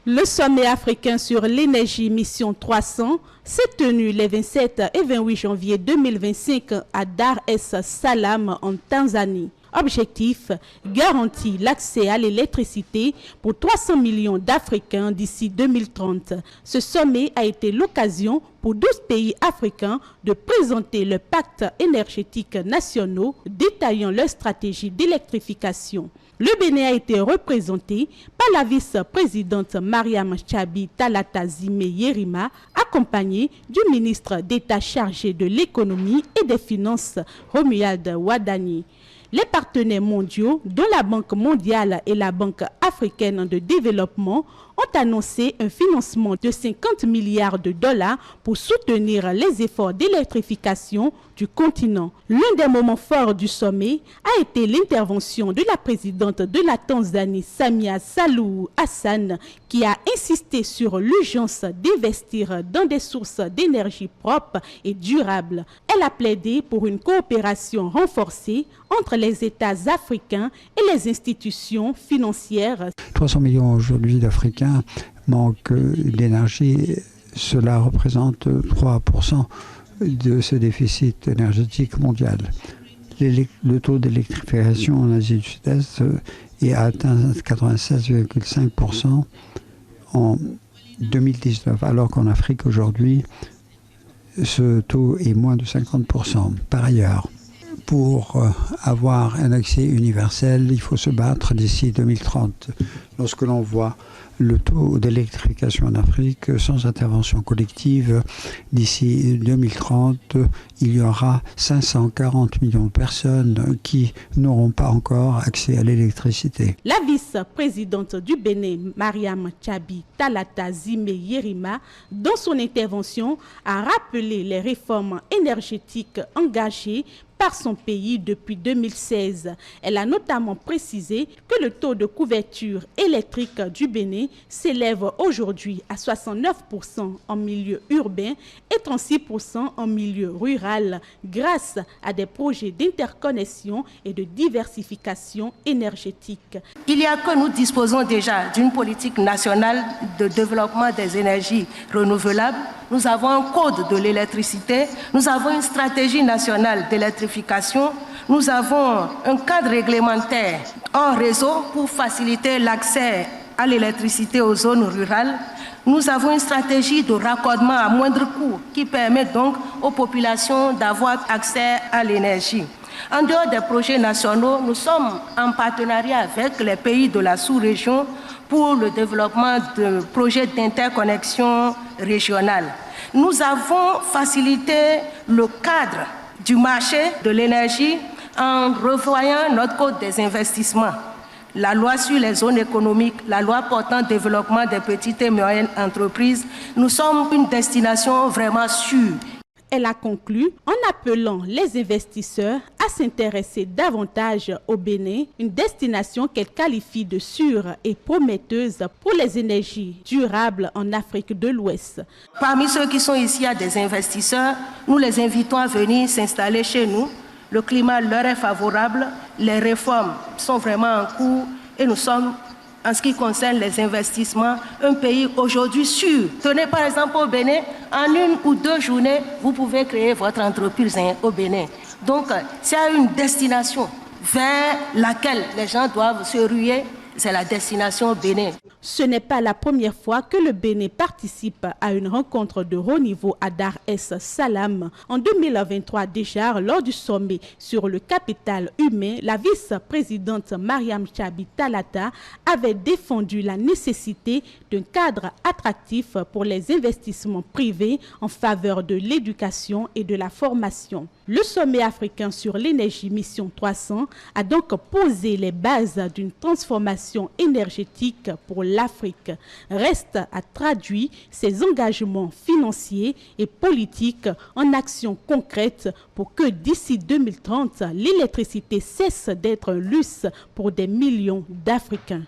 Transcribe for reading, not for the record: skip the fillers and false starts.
Le sommet africain sur l'énergie Mission 300 s'est tenu les 27 et 28 janvier 2025 à Dar es Salaam en Tanzanie. Objectif, garantir l'accès à l'électricité pour 300 millions d'Africains d'ici 2030. Ce sommet a été l'occasion pour 12 pays africains de présenter leurs pactes énergétiques nationaux détaillant leur stratégie d'électrification. Le Bénin a été représenté par la vice-présidente Mariam Tchabi Talata Zime Yerima, accompagnée du ministre d'État chargé de l'économie et des finances Romuald Wadani. Les partenaires mondiaux, dont la Banque mondiale et la Banque africaine de développement, ont annoncé un financement de 50 milliards de dollars pour soutenir les efforts d'électrification du continent. L'un des moments forts du sommet a été l'intervention de la présidente de la Tanzanie, Samia Suluhu Hassan, qui a insisté sur l'urgence d'investir dans des sources d'énergie propres et durables. Elle a plaidé pour une coopération renforcée entre les États africains et les institutions financières. 300 millions aujourd'hui d'Africains manquent d'énergie. Cela représente 3% de ce déficit énergétique mondial. Le taux d'électrification en Asie du Sud-Est a atteint 96,5% en 2019, alors qu'en Afrique aujourd'hui, ce taux est moins de 50%. Par ailleurs, pour avoir un accès universel, il faut se battre d'ici 2030. Lorsque l'on voit le taux d'électrification en Afrique, sans intervention collective, d'ici 2030, il y aura 540 millions de personnes qui n'auront pas encore accès à l'électricité. La vice-présidente du Bénin, Mariam Tchabi Talata Zime Yerima, dans son intervention, a rappelé les réformes énergétiques engagées par son pays depuis 2016. Elle a notamment précisé que le taux de couverture électrique du Bénin s'élève aujourd'hui à 69% en milieu urbain et 36% en milieu rural grâce à des projets d'interconnexion et de diversification énergétique. Il y a que nous disposons déjà d'une politique nationale de développement des énergies renouvelables. Nous avons un code de l'électricité, nous avons une stratégie nationale d'électrification, nous avons un cadre réglementaire en réseau pour faciliter l'accès à l'électricité aux zones rurales. Nous avons une stratégie de raccordement à moindre coût qui permet donc aux populations d'avoir accès à l'énergie. En dehors des projets nationaux, nous sommes en partenariat avec les pays de la sous-région pour le développement de projets d'interconnexion régionale. Nous avons facilité le cadre du marché de l'énergie en revoyant notre code des investissements, la loi sur les zones économiques, la loi portant développement des petites et moyennes entreprises. Nous sommes une destination vraiment sûre. Elle a conclu en appelant les investisseurs à s'intéresser davantage au Bénin, une destination qu'elle qualifie de sûre et prometteuse pour les énergies durables en Afrique de l'Ouest. Parmi ceux qui sont ici, il y a des investisseurs. Nous les invitons à venir s'installer chez nous. Le climat leur est favorable, les réformes sont vraiment en cours et nous sommes, en ce qui concerne les investissements, un pays aujourd'hui sûr. Tenez par exemple au Bénin, en 1 ou 2 journées, vous pouvez créer votre entreprise au Bénin. Donc, s'il y a une destination vers laquelle les gens doivent se ruer, c'est la destination Bénin. Ce n'est pas la première fois que le Bénin participe à une rencontre de haut niveau à Dar es Salaam. En 2023 déjà, lors du sommet sur le capital humain, la vice-présidente Mariam Tchabi Talata avait défendu la nécessité d'un cadre attractif pour les investissements privés en faveur de l'éducation et de la formation. Le sommet africain sur l'énergie Mission 300 a donc posé les bases d'une transformation énergétique pour l'Afrique. Reste à traduire ces engagements financiers et politiques en actions concrètes pour que d'ici 2030, l'électricité cesse d'être un luxe pour des millions d'Africains.